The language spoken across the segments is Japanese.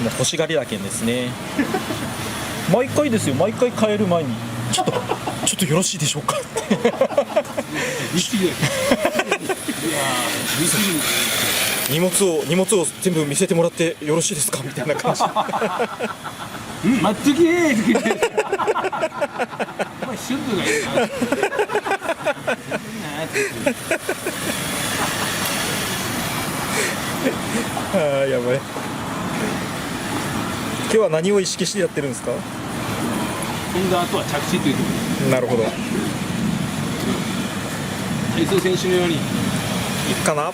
もう欲しがりだけんですね。毎回ですよ、毎回帰る前にちょっとよろしいでしょうかって荷物を全部見せてもらってよろしいですかみたいな感じ。待っとけーって言ってお前シュッとがいいなあーやばい。今日は何を意識してやってるんですか？飛んだ後は着地というところ。なるほど。体操選手のようにいくかな。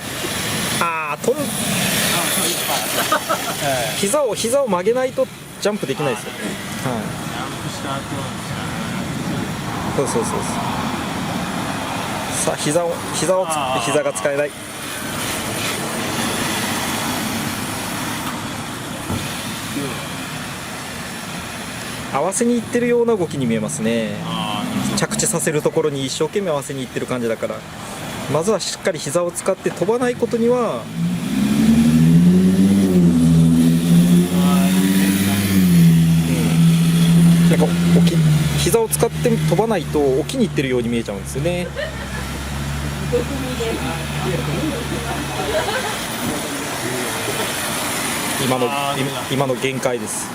膝を曲げないとジャンプできないですよ。はい。ジャンプした後そう。さあ膝が使えない。合わせにいってるような動きに見えますね。着地させるところに一生懸命合わせにいってる感じだから、まずはしっかり膝を使って飛ばないことには。なんか膝を使って飛ばないと置きにいってるように見えちゃうんですよね。今の限界です。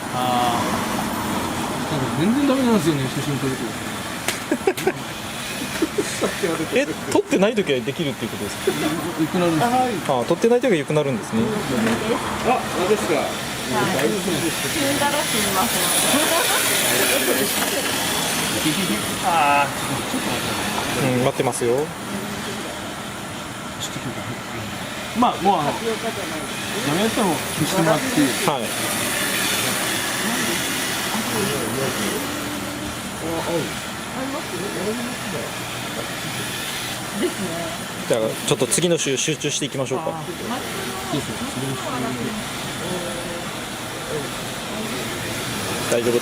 全然ダメなんですよね、写真撮ると。撮ってない時はできるっていうことですか？ゆくなるんです。撮ってない時は良くなるんですね。何ですか。死んだら死にますので。待ってますよ。まあもうダメだったらもう消してもらって。はい。じゃあちょっと次の週集中していきましょうか。大丈夫。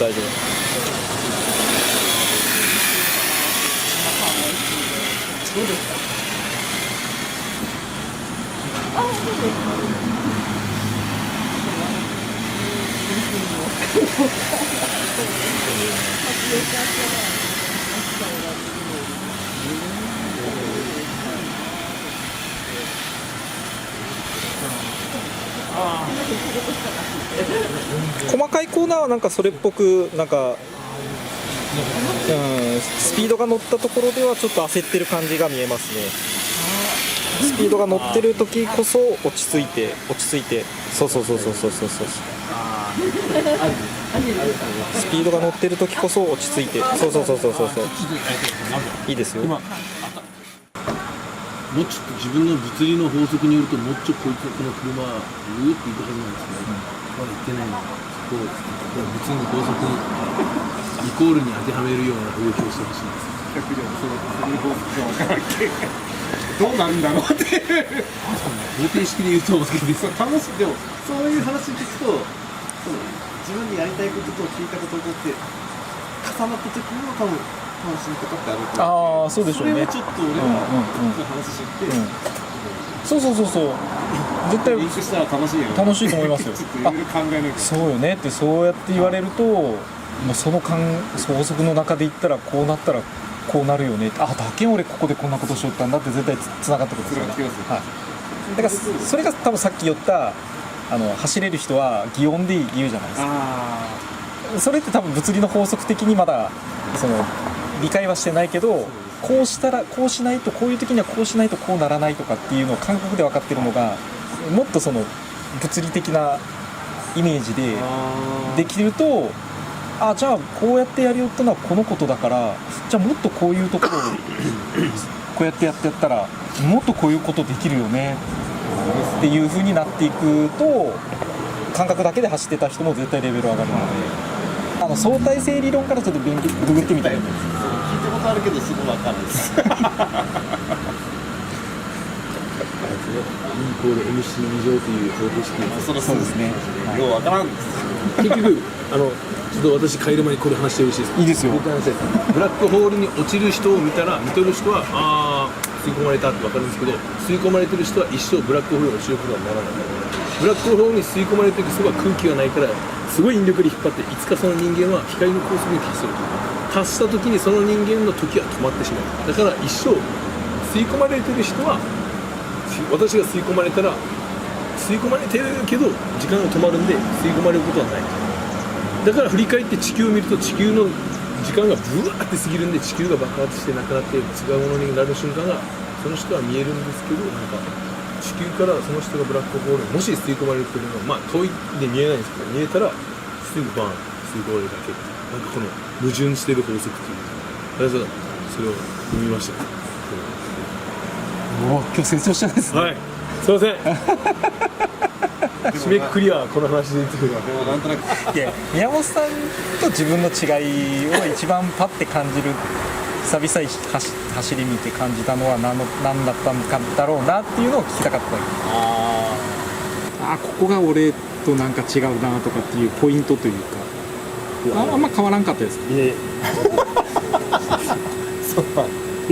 細かいコーナーはなんかそれっぽくなんか、スピードが乗ったところではちょっと焦ってる感じが見えますね。スピードが乗ってる時こそ落ち着いてそうスピードが乗ってる時こそ落ち着いてそういいですよ。もうちょっと自分の物理の法則によるともうちょっとこの車はグーっていくはずなんですけど、まだ行ってないので、物理の法則にイコールに当てはめるような動きをしてほしいです。どうなんだろうって方程式で言うと楽しい。でもそういう話聞くと自分にやりたいことと聞いたこととって重なった時も多分楽しみ方ってあると思う。そうでしょうね。それをちょっと俺は話していって、そう絶対リンクしたら楽しいよね。楽しいと思いますよ。ちょっといろいろ考えなきゃ。そうよねってそうやって言われると、もうその法則の中で言ったらこうなったらこうなるよねって、だけん俺ここでこんなことしよったんだって絶対つながってくるんですよね。はい。だからそれが多分さっき言った走れる人は擬音で言うじゃないですか。それって多分物理の法則的にまだ理解はしてないけど、こうしたらこうしないと、こういう時にはこうしないとこうならないとかっていうのを感覚で分かってるのが、もっと物理的なイメージでできると、じゃあこうやってやりよったのはこのことだから、じゃあもっとこういうところをこうやってやったらもっとこういうことできるよねっていう風になっていくと、感覚だけで走ってた人も絶対レベル上がるので、相対性理論からちょっとググってみたいよね。聞いたことあるけどすぐ分かるんです。E イコール MC 2乗という方程式そうですね。よう分からんです。結局ちょっと私帰る前にこれ話してよろしいですか？いいですよ。ブラックホールに落ちる人を見たら、見とる人は吸い込まれたって分かるんですけど、吸い込まれてる人は一生ブラックホールに落ちることはならない。ブラックホールに吸い込まれてるそば空気がないからすごい引力で引っ張っていつかその人間は光の高速に達する達した時にその人間の時は止まってしまう。だから一生吸い込まれてる人は私が吸い込まれたら吸い込まれてるけど時間が止まるんで吸い込まれることはない。だから振り返って地球を見ると地球の時間がブワーって過ぎるんで地球が爆発してなくなって違うものになる瞬間がその人は見えるんですけどなんか地球からその人がブラックホールにもし吸い込まれるっていうのがまあ遠いで見えないんですけど見えたらすぐバーン吸い込まれるだけなんかこの矛盾してる法則っていう私はそれを読みました。もう今日成長したんですね。はい、すいません締めくくりはこの話で言ってくだでもなんとなくいや宮本さんと自分の違いを一番パッて感じる久々に走り見て感じたのは何だったんだろうなっていうのを聞きたかっただけ。ここが俺となんか違うなとかっていうポイントというかあんま変わらんかったですか。い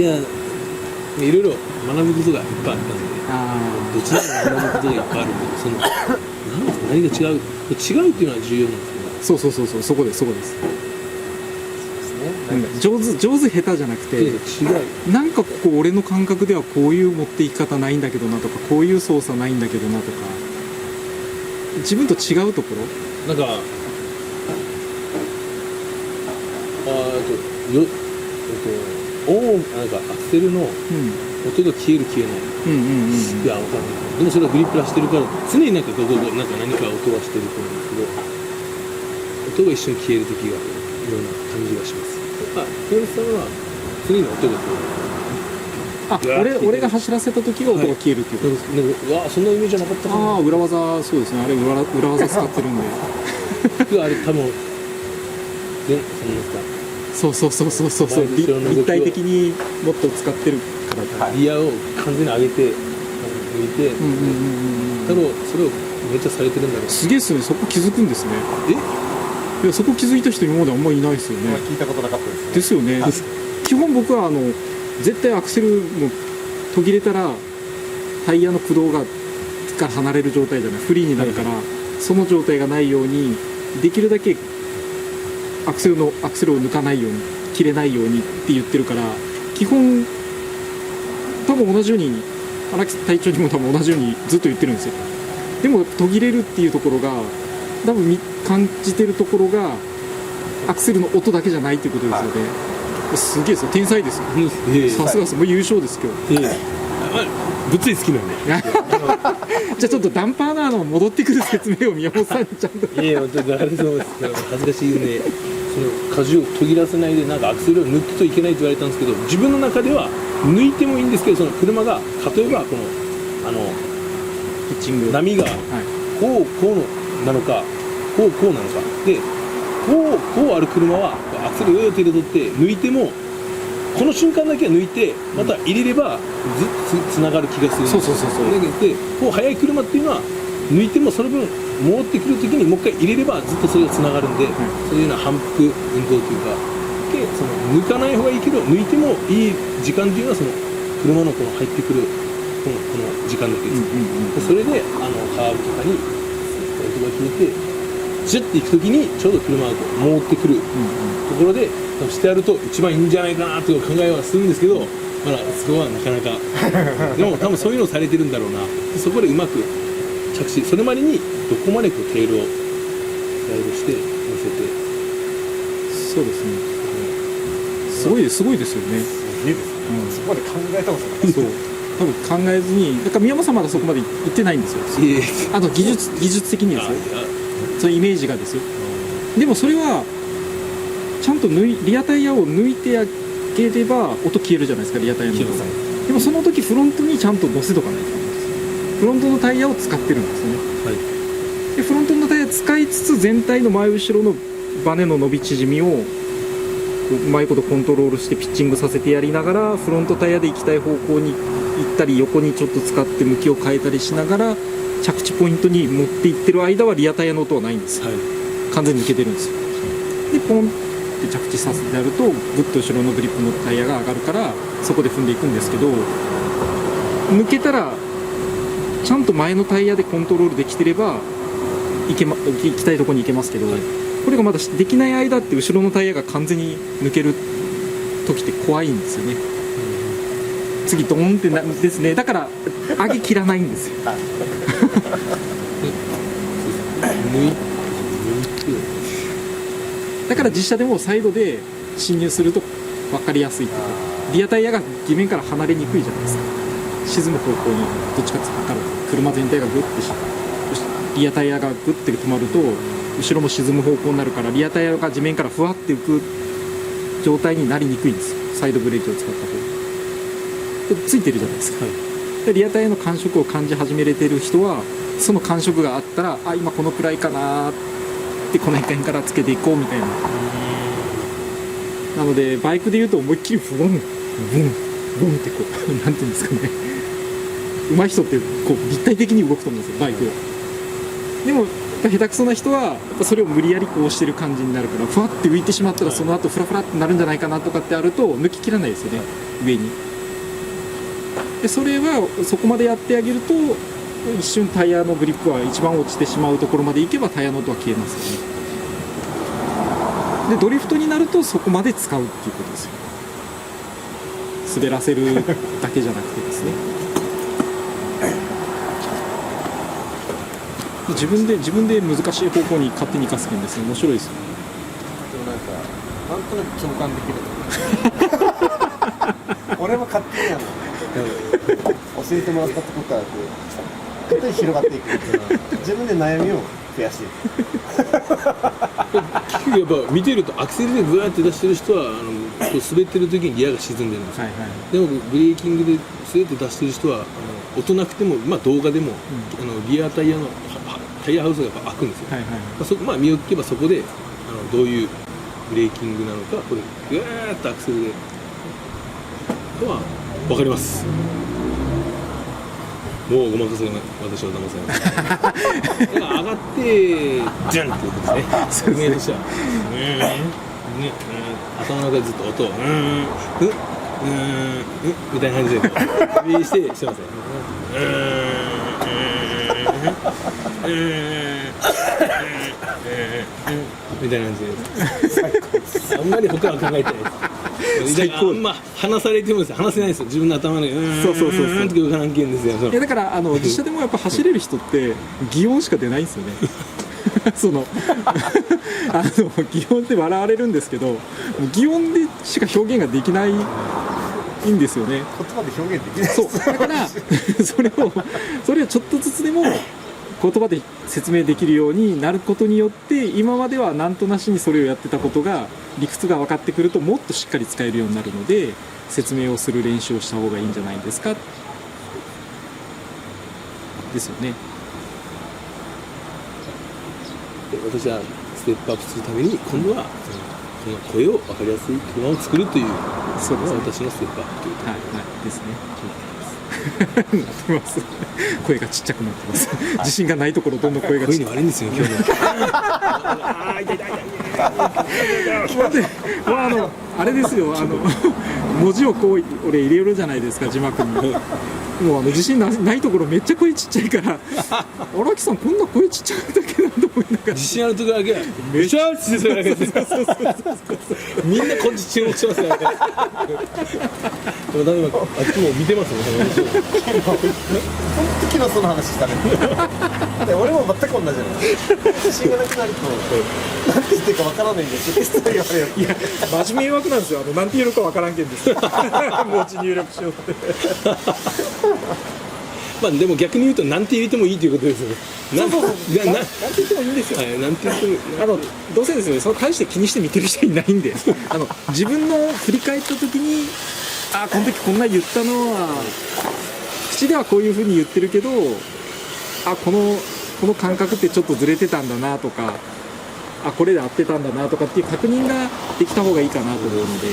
やいやいろいろ学ぶことがいっぱいあったんでどちらも学ぶことがいっぱいあるんでその何が違うっていうのは重要なんですけどそうそこです上手下手じゃなくて違うなんかここ俺の感覚ではこういう持っていき方ないんだけどなとかこういう操作ないんだけどなとか自分と違うところなんかなんかアクセルの音が消える消えないいや分かんないでもそれはグリップラしてるから常になんかなんか何か音はしてると思うんですけど音が一瞬消える時がいろんな感じがします小林さんは常に音が俺が走らせた時は音が消えるっていうことうわそんなイメージじゃなかったかな裏技そうですねあれ裏技使ってるんであれ多分そう立体的にもっと使ってるからギアを完全に上げて抜いて多分それをめっちゃされてるんだろうすげえっすねそこ気づくんですねいやそこ気づいた人今まであんまりいないですよね聞いたことなかったですねですよね基本僕は絶対アクセルも途切れたらタイヤの駆動から離れる状態じゃないフリーになるから、その状態がないようにできるだけアクセルを抜かないように切れないようにって言ってるから基本多分同じように荒木隊長にも多分同じようにずっと言ってるんですよ。でも途切れるっていうところが多分感じてるところがアクセルの音だけじゃないっていうことですよね、すげえですよ天才ですよ、さすがですもう優勝です今日、物理好きなんでじゃあちょっとダンパーの戻ってくる説明を宮本さんにちゃんといや本当に恥ずかしいんでその荷重を途切らせないでなんかアクセルを抜くといけないと言われたんですけど自分の中では抜いてもいいんですけどその車が例えばこのピッチング波がこうなのかこうなのかでこうある車はアクセルを手で取って抜いてもこの瞬間だけは抜いてまた入れればつながる気がするんですそうだけどこう速い車っていうのは抜いてもその分戻ってくる時にもう一回入れればずっとそれがつながるんで、そういうような反復運動というかその抜かない方がいいけど抜いてもいい時間っていうのはその車のこの入ってくるこの時間だけです、それでカーブとかに音が消えてジュッて行く時にちょうど車がこう戻ってくるところでしてやると一番いいんじゃないかなという考えはするんですけどまだそこはなかなかでも多分そういうのをされてるんだろうなそこでうまく着地それまでにどこまでこうテールをライドして乗せてそうですね、すごいですよねいいですね、そこまで考えたことないそう多分考えずにだから宮本さんまだそこまで行ってないんですよあと技術的にですよそういうイメージがですよでもそれはちゃんとリアタイヤを抜いてあげれば音消えるじゃないですかリアタイヤの音でもその時フロントにちゃんと乗せとかないとフロントのタイヤを使ってるんですね、でフロントのタイヤ使いつつ全体の前後ろのバネの伸び縮みをうまいことコントロールしてピッチングさせてやりながらフロントタイヤで行きたい方向に行ったり横にちょっと使って向きを変えたりしながら着地ポイントに持っていってる間はリアタイヤの音はないんですよ、完全に抜けてるんですよでポンって着地させてやるとグッと後ろのグリップのタイヤが上がるからそこで踏んでいくんですけど抜けたらちゃんと前のタイヤでコントロールできてれば行きたいところに行けますけど、これがまだできない間って後ろのタイヤが完全に抜ける時って怖いんですよね。次ドーンってですね。だから上げ切らないんですよ。だから実車でもサイドで進入すると分かりやすいっていうか、リアタイヤが地面から離れにくいじゃないですか。沈む方向にどっちかって分かる。車全体がグッてリアタイヤがグッて止まると後ろも沈む方向になるから、リアタイヤが地面からふわって浮く状態になりにくいんですよ。サイドブレーキを使った方がついてるじゃないですか、でリアタイヤの感触を感じ始めれてる人は、その感触があったら、あ、今このくらいかなってこの辺からつけていこうみたいな。なのでバイクでいうと思いっきりブンブンブンブンってこうなんていうんですかね、上手い人ってこう立体的に動くと思うんですよ、バイクを。でも下手くそな人はやっぱそれを無理やりこうしてる感じになるから、ふわって浮いてしまったらその後フラフラってなるんじゃないかなとかってあると抜ききらないですよね、上に。でそれはそこまでやってあげると、一瞬タイヤのグリップは一番落ちてしまうところまで行けばタイヤの音は消えますよね。でドリフトになるとそこまで使うっていうことですよ。滑らせるだけじゃなくてですね、自分で難しい方向に勝手に行かせるんですよ。面白いですよね。でもなんかなんとなく共感できる俺も勝手に教えてもらったとこからこう勝手に広がっていくっていうのは、自分で悩みを増やしていく。結局やっぱ見てるとアクセルでグワーって出してる人はこう滑ってる時にリアが沈んでるんですよ、でもブレーキングでスレッと出してる人は音なくても、まあ、動画でも、リアタイヤのタイヤハウスがやっぱ開くんですよ、見よけばそこでどういうブレーキングなのか、これグワーッとアクセルでとは分かります。もうごまかせない、私は騙さない。だから上がってジャンっていうことですね。運営としては頭の中でずっと音をみたいな感じでビーしてますね。みたいな感じで、あんまり他は考えてないです。あんま話されてもです、話せないですよ、自分の頭の中でそうって動かなきゃんですよ。だから実車でもやっぱ走れる人って擬音しか出ないんですよね。その擬音って笑われるんですけど、擬音でしか表現ができないんですよね。言葉で表現できない。そうだからそれをちょっとずつでも言葉で説明できるようになることによって、今まではなんとなしにそれをやってたことが理屈が分かってくると、もっとしっかり使えるようになるので、説明をする練習をした方がいいんじゃないですかですよね。私はステップアップするために、今度はこの声を分かりやすい車を作るという、そうですね、私のステップアップというところですね。なってます。声がちっちゃくなってます。自信がないところどんどん声がちっちゃく。悪いんですよ今日の。あれですよ、文字をこう俺入れるじゃないですか、字幕に。もう自信ないところめっちゃ声ちっちゃいから荒木さんこんな声ちっちゃかったっけなと思いながら、自信あるところだけはめっちゃってそれだけです。みんなこっち注目してますよね。でも今あっちも見てますよね。本当昨日その話したね。で俺も全く同じなの。自信がなくなると何て言ってるかわからないんですよ。言われる。いや真面目弱くなんですよ。なんて言うのかわからんけんです。文字入力しようって。まあでも逆に言うと何て入れてもいいということですよね。なんて言ってもいいんですよ。なんて言ってもどうせですね、その大して気にして見てる人いないんで、自分の振り返った時に、あ、この時こんな言ったのは口ではこういう風に言ってるけど、あ、この感覚ってちょっとずれてたんだなとか、あ、これで合ってたんだなとかっていう確認ができた方がいいかなと思うので。